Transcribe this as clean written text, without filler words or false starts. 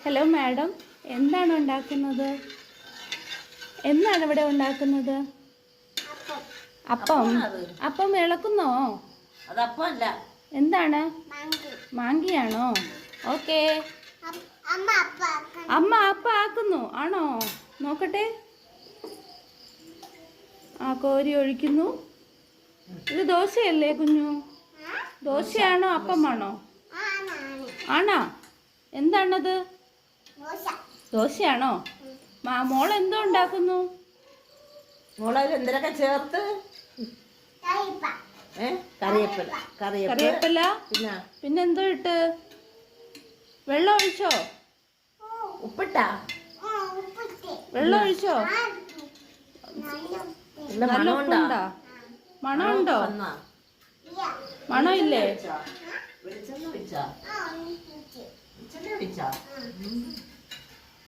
Hello madam, എന്താണ് ഉണ്ടാക്കുന്നത്? എന്താണ് ഇവിടെ ഉണ്ടാക്കുന്നത്? അപ്പം. അപ്പം ഇളക്കുന്നോ? അതപ്പല്ല. എന്താണ്? മാങ്കിയാണോ? ഓക്കേ. അമ്മ അപ്പം ആക്കുന്നു ആണോ? നോക്കട്ടെ. കോരി ഒഴിക്കുന്നു. ഇത് ദോശയല്ലേ കുഞ്ഞു? ദോശയാണോ അപ്പമാണോ? ആണോ? എന്താണത്? ദോശയാണോ? മോൾ എന്തോ ഉണ്ടാക്കുന്നു? മോളതിൽ എന്തിനൊക്കെ ചേർത്ത്? കറിവേപ്പില. പിന്നെന്തോ ഇട്ട്? വെള്ളം ഒഴിച്ചോ? ഉപ്പിട്ടാ? വെള്ളം ഒഴിച്ചോ? നല്ല ഉപ്പുണ്ടോ? മണമുണ്ടോ? മണമില്ലേ? വെളിച്ചെണ്ണ വെച്ചാ